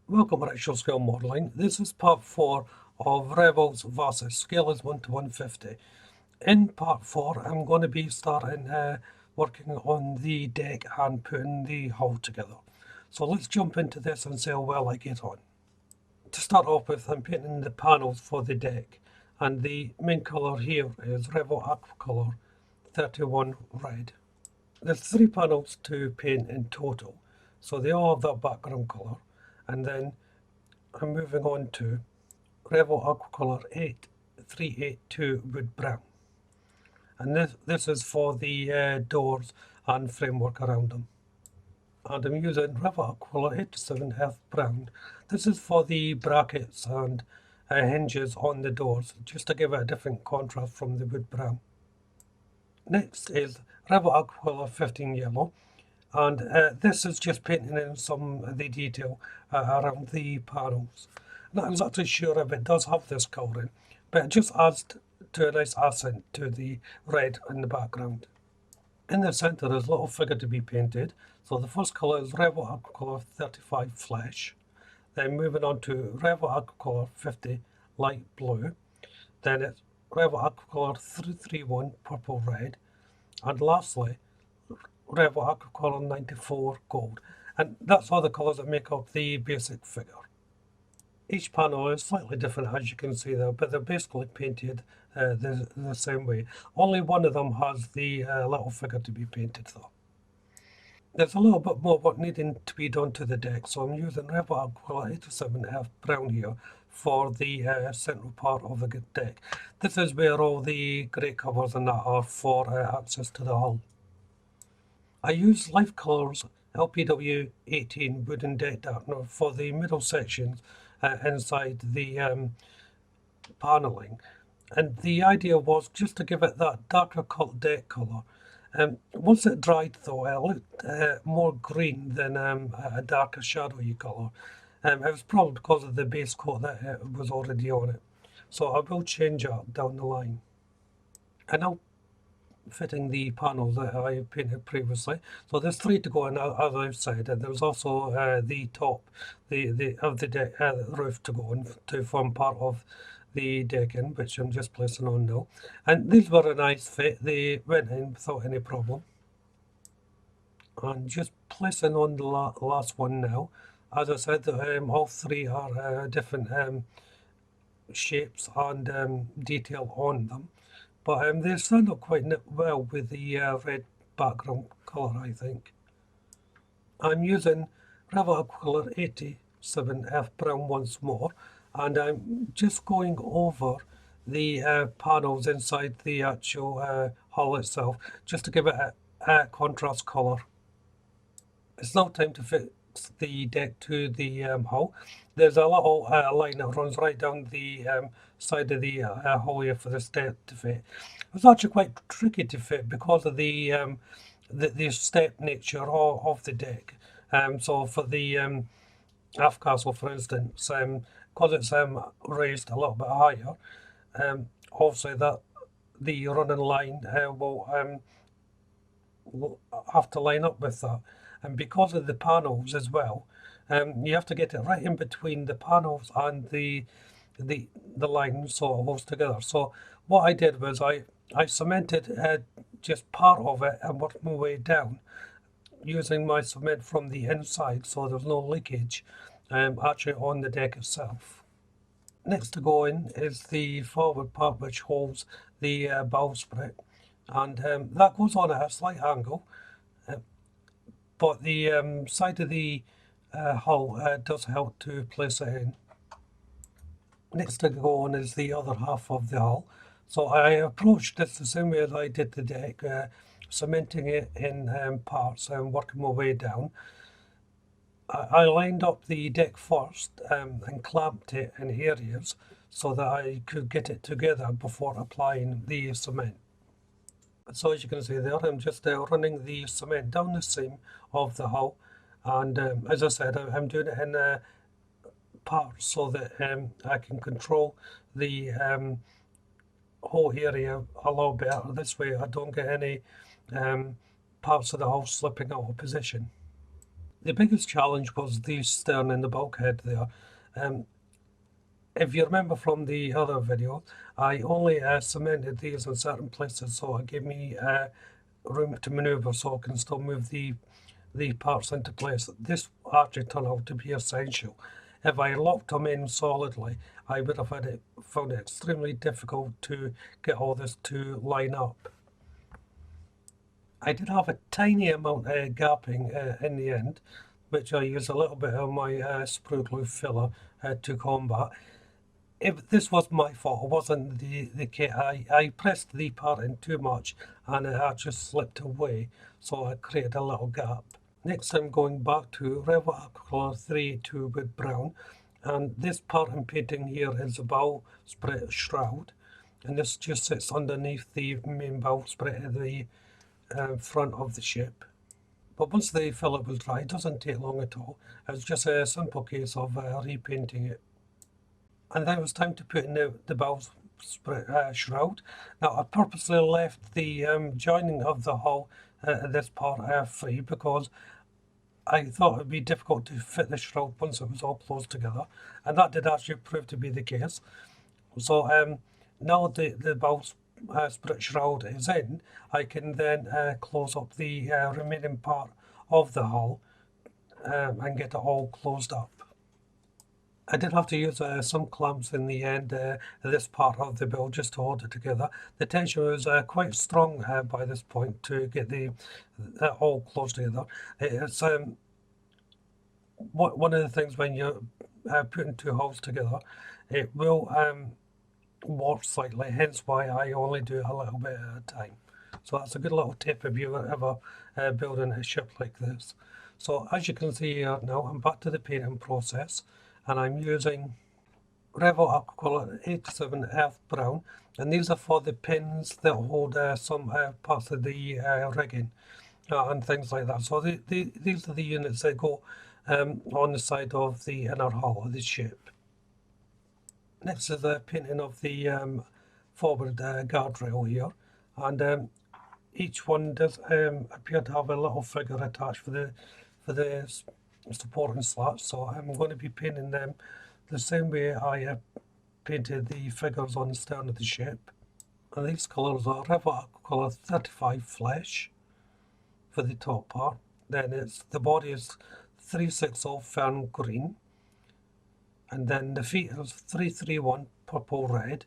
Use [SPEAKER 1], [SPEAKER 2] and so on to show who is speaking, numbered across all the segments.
[SPEAKER 1] Welcome to Actual Scale Modelling. This is part 4 of Revell's Vasa. Scale is 1 to 150. In part 4 I'm going to be starting working on the deck and putting the hull together. So let's jump into this and see how well I get on. To start off with, I'm painting the panels for the deck, and the main colour here is Revell Aqua Colour 31 Red. There's 3 panels to paint in total, so they all have that background colour, and then I'm moving on to Revell Aquacolor 8382 Wood Brown. And this is for the doors and framework around them. And I'm using Revell Aquacolor 87 Earth Brown. This is for the brackets and hinges on the doors, just to give it a different contrast from the wood brown. Next is Revell Aquacolor 15 Yellow. And this is just painting in some of the detail around the panels. Not exactly sure if it does have this colouring, but it just adds to a nice accent to the red in the background. In the centre is a little figure to be painted. So the first colour is Revell Aquacolor 35 Flesh. Then moving on to Revell Aquacolor 50 Light Blue. Then it's Revell Aquacolor 331 Purple Red. And lastly, Revell Aquacolor 94 Gold. And that's all the colours that make up the basic figure. Each panel is slightly different, as you can see there, but they're basically painted the same way. Only one of them has the little figure to be painted though. There's a little bit more work needing to be done to the deck, so I'm using Revell Aquacolor 87 F Brown here for the central part of the deck. This is where all the grey covers and that are for access to the hull. I use Life Colours LPW 18 Wooden Deck Darkener for the middle sections inside the panelling, and the idea was just to give it that darker deck colour. Once it dried though, it looked more green than a darker shadowy colour. It was probably because of the base coat that was already on it, so I will change that down the line. And now fitting the panels that I painted previously. So there's 3 to go in, as I've said, and there's also the top of the deck, roof to go in to form part of the decking, which I'm just placing on now. And these were a nice fit, they went in without any problem. And just placing on the last one now. As I said, all 3 are different shapes and detail on them. But they stand up quite well with the red background colour, I think. I'm using Revell Aquacolor 87 F Brown once more, and I'm just going over the panels inside the actual hull itself, just to give it a contrast colour. It's now time to fix the deck to the hull. There's a little line that runs right down the side of the hull here for this deck to fit. It's actually quite tricky to fit because of the step nature of the deck. So for the aft castle, for instance, because it's raised a little bit higher, obviously that the running line will have to line up with that. And because of the panels as well, you have to get it right in between the panels and the line, so it holds together. So what I did was I cemented just part of it and worked my way down using my cement from the inside, so there's no leakage actually on the deck itself. Next to go in is the forward part, which holds the bowsprit, and that goes on at a slight angle, but the side of the hull does help to place it in. Next to go on is the other half of the hull. So I approached this the same way as I did the deck, cementing it in parts and working my way down. I lined up the deck first and clamped it in areas so that I could get it together before applying the cement. So as you can see there, I'm just running the cement down the seam of the hull, and as I said, I'm doing it in parts so that I can control the whole area a lot better. This way I don't get any parts of the hull slipping out of position. The biggest challenge was the stern and the bulkhead there. If you remember from the other video, I only cemented these in certain places, so it gave me room to maneuver, so I can still move the parts into place. This actually turned out to be essential. If I locked them in solidly, I would have found it extremely difficult to get all this to line up. I did have a tiny amount of gapping in the end, which I used a little bit of my sprue glue filler to combat. If this was my fault, it wasn't the kit. I pressed the part in too much and it actually slipped away, so I created a little gap. Next I'm going back to Revell Aquacolor 382 with brown, and this part I'm painting here is a bowsprit shroud, and this just sits underneath the main bowsprit at the front of the ship. But once the filler was dry, it doesn't take long at all. It's just a simple case of repainting it. And then it was time to put in the bowsprit shroud. Now I purposely left the joining of the hull this part free because I thought it would be difficult to fit the shroud once it was all closed together, and that did actually prove to be the case. So now the bowsprit shroud is in, I can then close up the remaining part of the hull and get it all closed up. I did have to use some clamps in the end of this part of the build just to hold it together. The tension was quite strong by this point to get the all closed together. It's one of the things when you're putting two hulls together, it will warp slightly, hence why I only do a little bit at a time. So that's a good little tip if you're ever building a ship like this. So as you can see here now, I'm back to the painting process, and I'm using Revell Aquacolor 87 Earth Brown, and these are for the pins that hold some parts of the rigging and things like that. So these are the units that go on the side of the inner hull of the ship. Next is the painting of the forward guardrail here, and each one does appear to have a little figure attached for the supporting slats, so I'm going to be painting them the same way I painted the figures on the stern of the ship. And these colours are Revell Aquacolor 35 Flesh for the top part, then the body is 360 Fern Green, and then the feet is 331 Purple Red,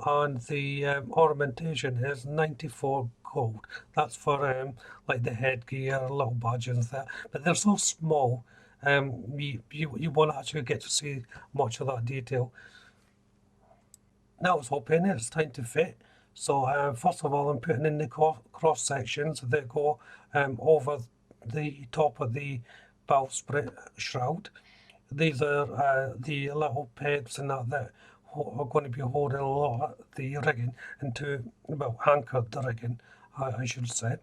[SPEAKER 1] and the ornamentation is 94 Gold. That's for like the headgear, little badges and that, but they're so small you won't actually get to see much of that detail. Now it's all painted, it's time to fit. So first of all I'm putting in the cross sections that go over the top of the bowsprit shroud. These are the little pegs and that are going to be holding a lot of the rigging into, well, anchored the rigging, I should say.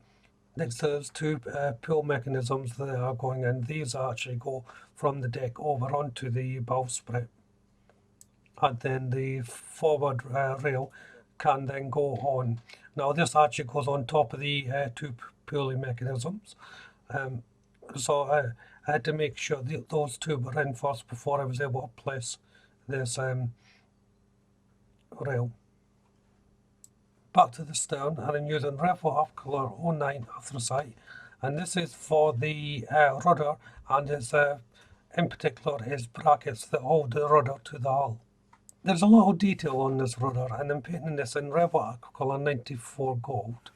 [SPEAKER 1] Next there's two pull mechanisms that are going in. These actually go from the deck over onto the bowsprit, and then the forward rail can then go on. Now this actually goes on top of the two pulley mechanisms. So I had to make sure that those two were in first before I was able to place this rail. Back to the stern, and I'm using Revell Aquacolor 09 Anthracite, and this is for the rudder, and it's in particular is brackets that hold the rudder to the hull. There's a lot of detail on this rudder, and I'm painting this in Revell Aquacolor 94 Gold.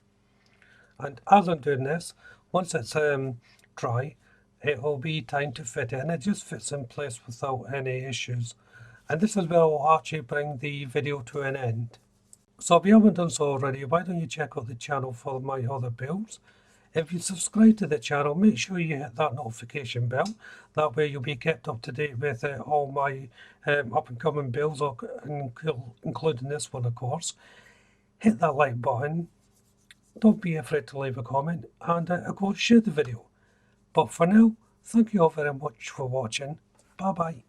[SPEAKER 1] And as I'm doing this, once it's dry, it will be time to fit it, and it just fits in place without any issues. And this is where I'll actually bring the video to an end. So if you haven't done so already, why don't you check out the channel for my other builds. If you subscribe to the channel, make sure you hit that notification bell. That way you'll be kept up to date with all my up and coming builds, including this one of course. Hit that like button. Don't be afraid to leave a comment, and of course share the video. But for now, thank you all very much for watching. Bye bye.